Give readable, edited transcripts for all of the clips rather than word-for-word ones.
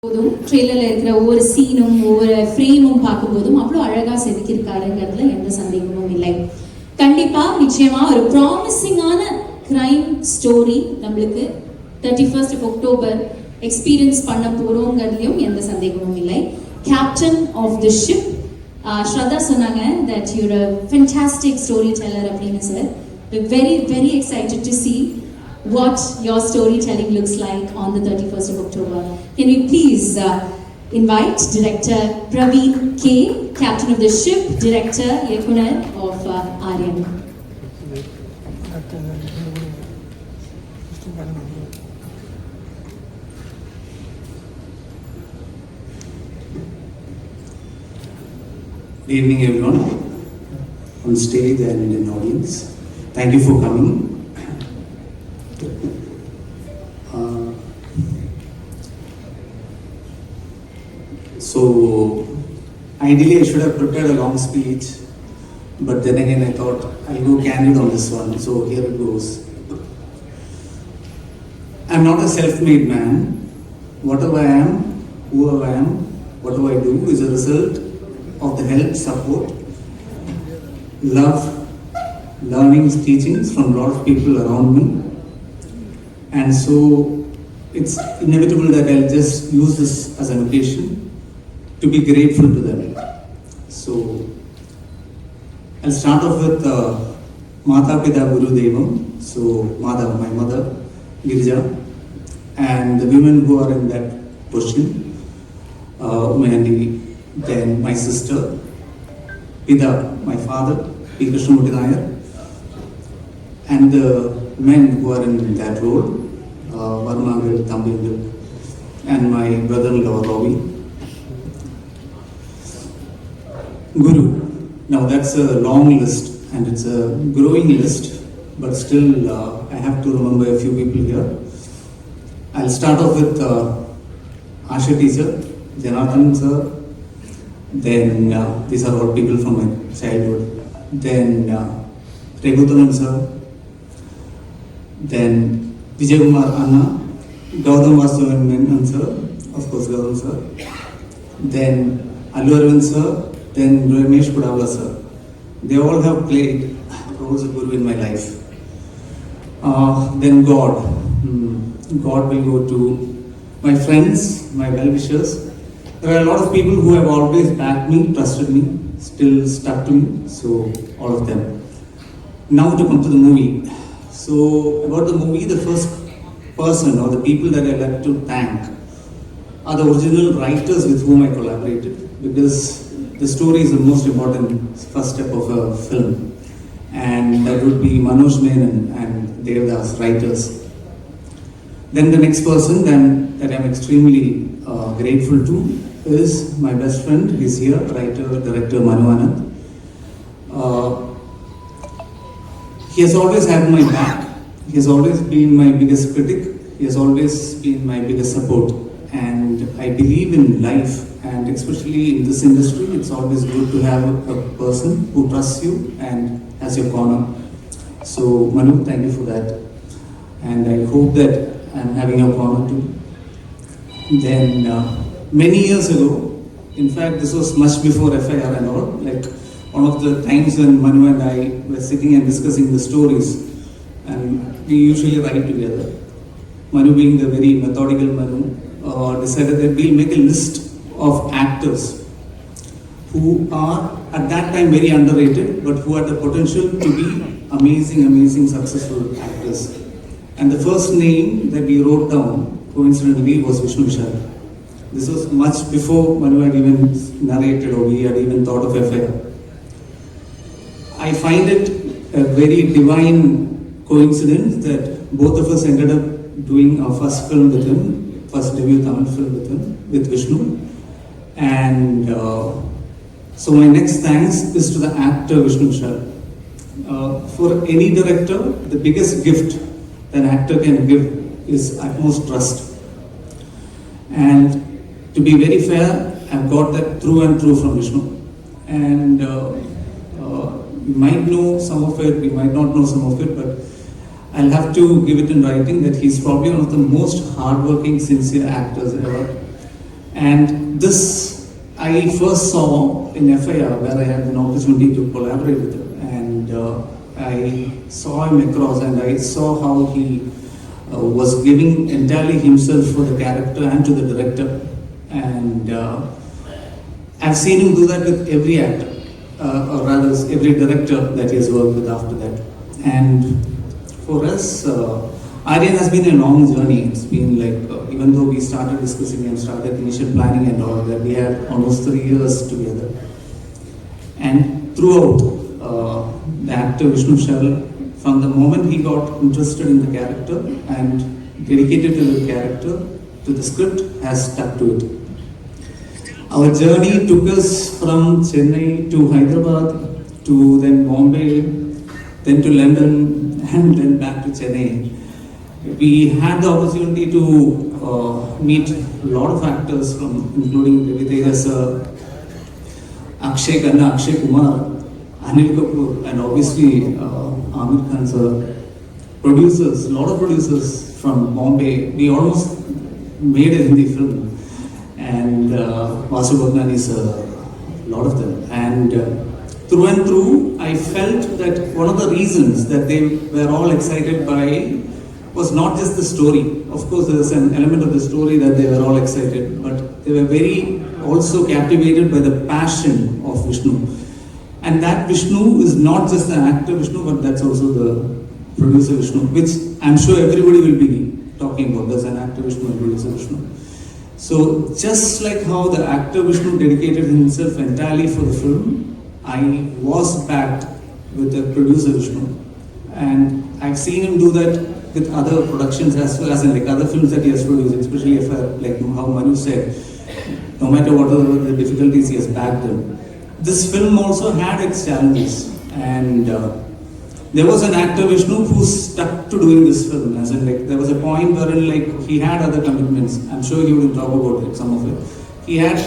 ட்ரெய்லர்ல இருக்கிற ஒவ்வொரு சீனும் ஒவ்வொரு ஃப்ரேமும் பார்க்கும்போதும் அவ்வளோ அழகா செதுக்கியிருக்காருங்கிறதுல எந்த சந்தேகமும் இல்லை. கண்டிப்பா நிச்சயமா ஒரு ப்ராமிசிங்கான கிரைம் ஸ்டோரி நம்மளுக்கு 31st of October எக்ஸ்பீரியன்ஸ் பண்ண போறோங்கிறதுலையும் எந்த சந்தேகமும் இல்லை. Captain of the ship Shraddha சொன்னாங்க that you're a fantastic storyteller அப்படின்னு sir. We're very very excited to see what your storytelling looks like on the 31st of October. Can we please invite Director Praveen K, Captain of the Ship, Director Accharam of Aaryan. Good evening everyone on stage and in the audience. Thank you for coming. So, ideally I should have prepared a long speech, but then again I thought I'll go candid on this one, so here it goes. I'm not a self-made man. Whatever I am, whoever I am, whatever I do is a result of the help, support, love, learnings, teachings from a lot of people around me. And so, it's inevitable that I'll just use this as an occasion to be grateful to them. So, I'll start off with Mata Pita Guru Devam. So, Mata, my mother, Girija, and the women who are in that position, Umayandi, then my sister, Pita, my father, P. Krishnamurti Nair, and the men who are in that role, Varmangal, Tambingal, and my brother-in-law, Ravi. Guru. Now that's a long list and it's a growing list, but still I have to remember a few people here. I'll start off with Asha teacher, Janathan sir, then these are all people from my childhood, then Regutaman sir, then Vijay Kumar Anna, Gautam Vastuvan Menon sir, of course Gautam sir, then Allu Arvind sir, then Ramesh Pudavla sir. They all have played roles of Guru in my life. Then God. God will go to my friends, my well-wishers. There are a lot of people who have always backed me, trusted me, still stuck to me. So, all of them. Now to come to the movie. So, about the movie, the first person or the people that I'd like to thank are the original writers with whom I collaborated, because the story is the most important first step of a film, and that would be Manoj Menon and Devdas, writers. Then the next person that I'm extremely grateful to is my best friend. He's here, writer, director Manu Anand. He has always had my back. He has always been my biggest critic. He has always been my biggest support. And I believe in life, and especially in this industry, it's always good to have a person who trusts you and has your corner. So Manu, thank you for that. And I hope that I'm having your corner too. Then many years ago, in fact this was much before FIR and all, like one of the times when Manu and I were sitting and discussing the stories, and we usually write together. Manu being the very methodical Manu, decided that we'll make a list of actors who are at that time very underrated, but who had the potential to be amazing successful actors. And the first name that we wrote down coincidentally was Vishnu Vishal. This was much before Manu had even narrated or we had even thought of FIR. I find it a very divine coincidence that both of us ended up doing our first film with him, first debut Tamil film with him, with Vishnu. And so my next thanks is to the actor Vishnu Vishal. For any director, the biggest gift an actor can give is utmost trust. And to be very fair, I've got that through and through from Vishnu. And we might know some of it, we might not know some of it, but I'll have to give it in writing that he's probably one of the most hardworking, sincere actors ever. And this I first saw in FIR, where I had an opportunity to collaborate with him. And I saw him across, and I saw how he was giving entirely himself for the character and to the director. And I've seen him do that with every actor, or rather every director that he has worked with after that. And for us, Aaryan has been a long journey. It's been like, even though we started discussing and started initial planning and all that, we had almost 3 years together. And throughout, the actor Vishnu Shal, from the moment he got interested in the character and dedicated to the character, to the script, has stuck to it. Our journey took us from Chennai to Hyderabad, to then Bombay, then to London, and then back to Chennai. We had the opportunity to meet a lot of actors, from including Ravi Teja sir, Akshay Khanna, Akshay Kumar, Anil Kapoor, and obviously Amir Khan sir. Producers, a lot of producers from Bombay. We almost made a Hindi film, and Vasu Bhagnani sir, a lot of them. And through and through, I felt that one of the reasons that they were all excited by was not just the story. Of course, there's an element of the story that they were all excited, but they were very also captivated by the passion of Vishnu. And that Vishnu is not just the actor Vishnu, but that's also the producer Vishnu, which I'm sure everybody will be talking about. There's an actor Vishnu and producer Vishnu. So just like how the actor Vishnu dedicated himself entirely for the film, I was backed with the producer Vishnu. And I've seen him do that with other productions as well, as in like other films that he has produced, especially if like how Manu said, no matter what are the difficulties, he has backed them. This film also had its challenges, and there was an actor Vishnu who stuck to doing this film, as in like there was a point wherein like he had other commitments. I'm sure he will talk about it, some of it. He had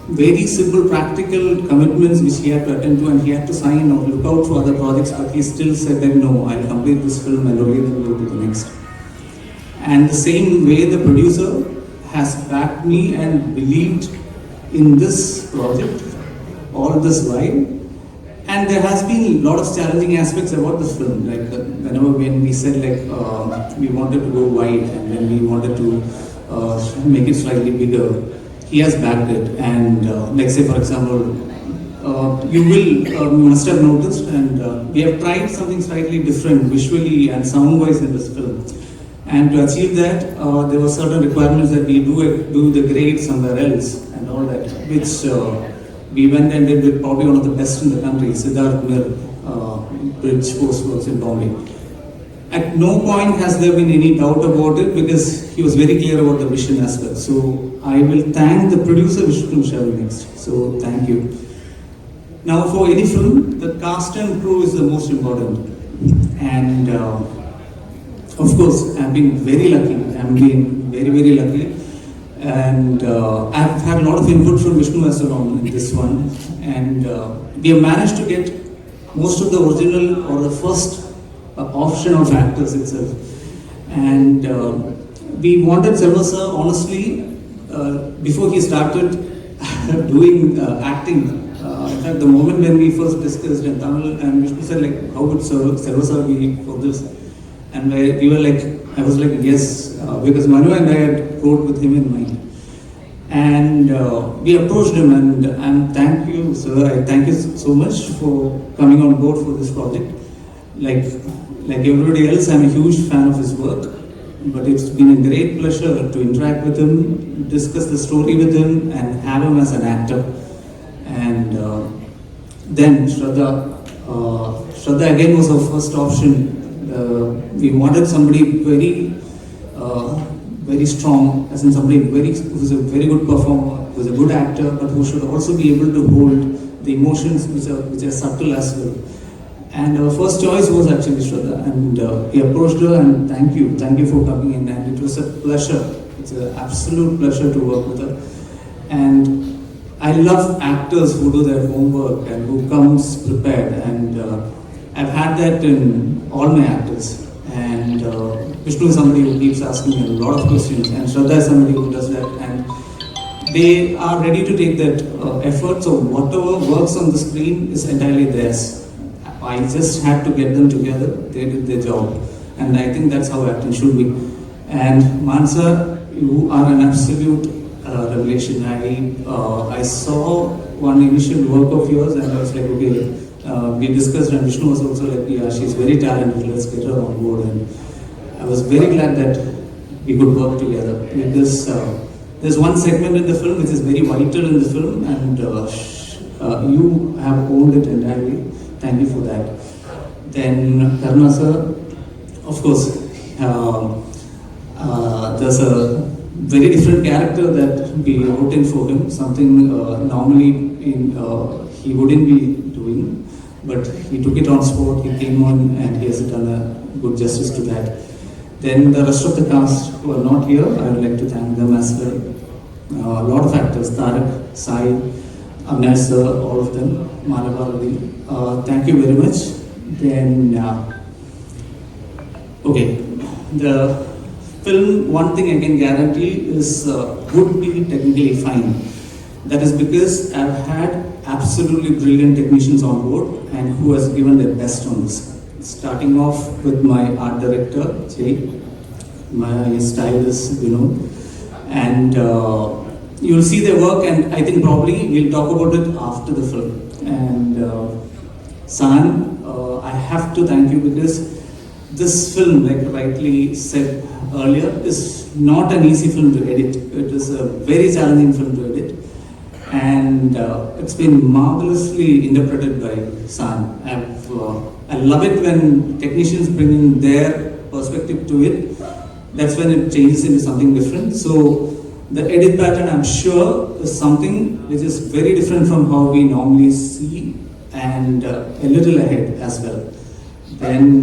very simple practical commitments which he had to attend to, and he had to sign or look out for other projects, but he still said that no, I'll complete this film and only then go to the next. And the same way the producer has backed me and believed in this project all this while. And there has been a lot of challenging aspects about the film, like whenever when we said like we wanted to go wide and then we wanted to make it slightly bigger, he has backed it. And like say for example, you must have noticed, and we have tried something slightly different visually and sound-wise in this film. And to achieve that, there were certain requirements that we do the grade somewhere else and all that, which we went and did with probably one of the best in the country, Siddharth Mir Bridge Post Works in Bombay. At no point has there been any doubt about it, because he was very clear about the vision as well. So I will thank the producer Vishnu Shal next. So thank you. Now for any film, the cast and crew is the most important. And of course, I've been very lucky. I've been very, very lucky. And I've had a lot of input from Vishnu as well on this one. And we have managed to get most of the original or the first option of actors itself. And we wanted Selva sir, honestly, before he started doing acting. In fact, the moment when we first discussed in Tamil, and Vishnu said like, how would Selva sir be for this? And we were like, I was like, yes, because Manu and I had wrote with him in mind. And we approached him, and thank you, sir. I thank you so much for coming on board for this project. Like everybody else, I'm a huge fan of his work. But it's been a great pleasure to interact with him, discuss the story with him, and have him as an actor. And then Shraddha again was our first option. We wanted somebody very strong, as in somebody who's a very good performer, who's a good actor, but who should also be able to hold the emotions which are subtle as well. And our first choice was actually Shraddha, and he approached her, and thank you for coming in, and it was a pleasure. It's an absolute pleasure to work with her. And I love actors who do their homework and who comes prepared, and I've had that in all my actors. And Vishnu is somebody who keeps asking me a lot of questions, and Shraddha is somebody who does that. And they are ready to take that effort, so whatever works on the screen is entirely theirs. I just had to get them together, they did their job, and I think that's how acting should be. And Mansa, you are an absolute revelation. I saw one initial work of yours and I was like, okay, we discussed, and Vishnu was also like, yeah, she's very talented, let's get her on board. And I was very glad that we could work together, because there's one segment in the film which is very vital in the film, and you have owned it entirely. Thank you for that. Then Karna sir, of course, there's a very different character that we wrote in for him, something normally he wouldn't be doing, but he took it on spot, he came on and he has done a good justice to that. Then the rest of the cast who are not here, I would like to thank them as well. A lot of actors, Tarak, Sai, Amnes sir, all of them, Malabaradi. Thank you very much. Then, okay, the film, one thing I can guarantee is would be technically fine. That is because I've had absolutely brilliant technicians on board and who has given their best on this. Starting off with my art director, Jay, my stylist, and you'll see their work, and I think probably we'll talk about it after the film. And San, I have to thank you, because this film, like rightly said earlier, is not an easy film to edit. It is a very challenging film to edit, and it's been marvelously interpreted by San. I love it when technicians bring in their perspective to it. That's when it changes into something different. So the edit pattern, I'm sure, is something which is very different from how we normally see, and a little ahead as well. Then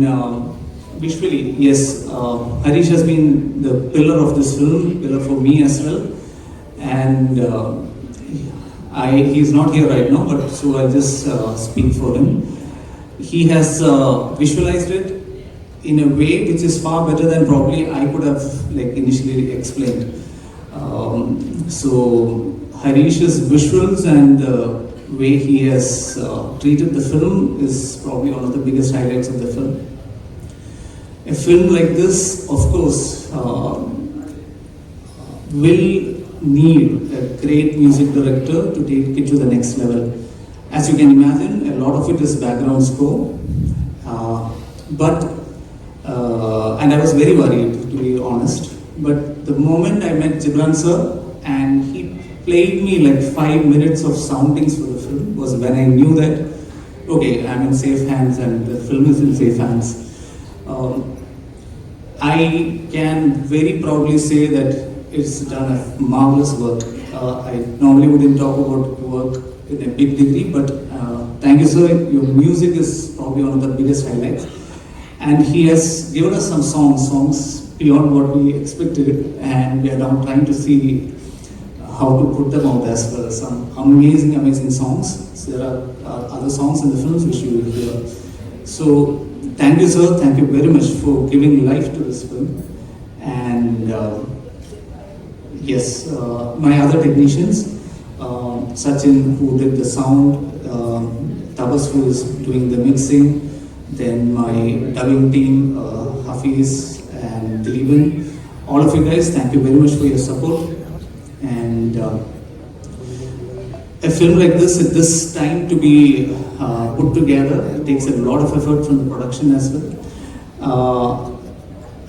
visually, yes, Harish has been the pillar of this film, pillar for me as well. And he's not here right now, but so I'll just speak for him. He has visualized it in a way which is far better than probably I could have initially explained. So Harish's visuals and the way he has treated the film is probably one of the biggest highlights of the film. A film like this, of course, will need a great music director to take it to the next level. As you can imagine, a lot of it is background score, and I was very worried, to be honest. But the moment I met Gibran sir and he played me like 5 minutes of soundings for the film was when I knew that, okay, I'm in safe hands and the film is in safe hands. I can very proudly say that it's done a marvelous work. I normally wouldn't talk about work in a big degree, but thank you sir, your music is probably one of the biggest highlights. And he has given us some songs beyond what we expected, and we are now trying to see how to put them out as well. Some amazing songs. So there are other songs in the films which you will hear. So thank you sir, thank you very much for giving life to this film. And yes, my other technicians, Sachin who did the sound, Tabas who is doing the mixing, then my dubbing team, Hafiz and Dileepan, all of you guys, thank you very much for your support. And a film like this, at this time to be put together, it takes a lot of effort from the production as well.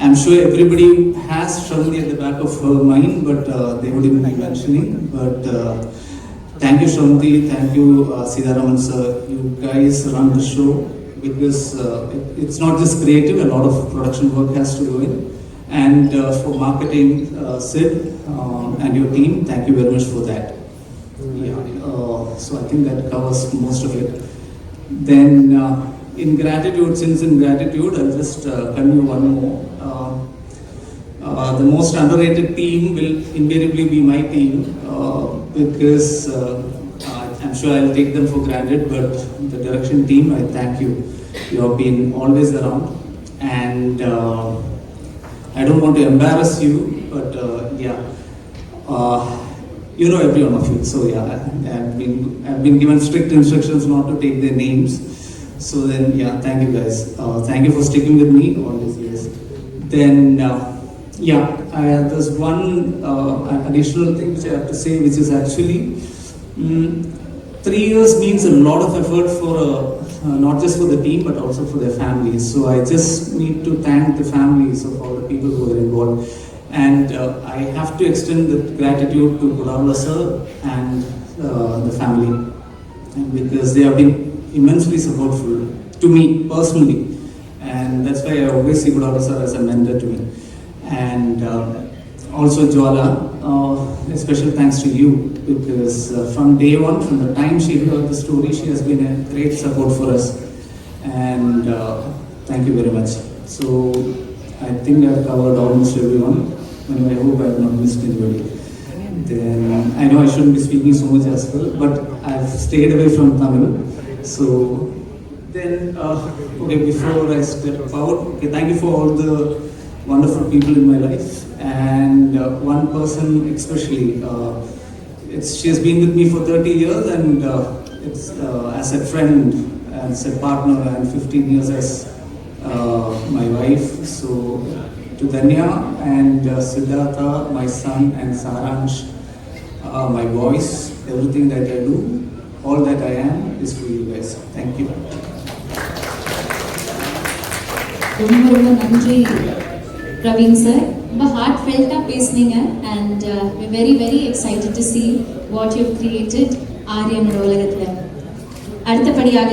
I'm sure everybody has Shravani at the back of her mind, but they wouldn't be mentioning. But thank you Shravani, thank you Sidaraman sir, you guys run the show, because it's not just creative, a lot of production work has to go in. And for marketing, Sid and your team, thank you very much for that. Yeah, so I think that covers most of it. Then in gratitude, I'll just continue one more. The most underrated team will invariably be my team, because I'm sure I'll take them for granted, but the direction team, I thank you. You have been always around, and I don't want to embarrass you, but you know every one of you. So yeah, I've been given strict instructions not to take their names. So then yeah, thank you guys. Thank you for sticking with me all these years. Then there's one additional thing which I have to say, which is actually 3 years means a lot of effort for not just for the team but also for their families. So I just need to thank the families of all the people who are involved. And I have to extend the gratitude to Gudavla sir and the family, because they have been immensely supportful to me personally, and that's why I always see Gudavla sir as a mentor to me. And also Jwala, a special thanks to you, because from day one, from the time she heard the story, she has been a great support for us, and thank you very much. So I think I've covered almost everyone. I hope I have not missed anybody. Then I know I shouldn't be speaking so much as well, but I've stayed away from Tamil. So then, okay, before I step out, okay, thank you for all the wonderful people in my life, and one person especially. She has been with me for 30 years, and it's as a friend, as a partner, and 15 years as my wife. So to Danya and Siddhartha, my son, and Saransh, my voice, everything that I do, all that I am is for you guys. Thank you. ரொம்ப ரொம்ப நன்றி Praveen sir, ரொம்ப heart ஃபெல்ட்டாக பேசுனீங்க. And very very excited to see what you've created ஆரியனோட உலகத்தில். அடுத்தபடியாக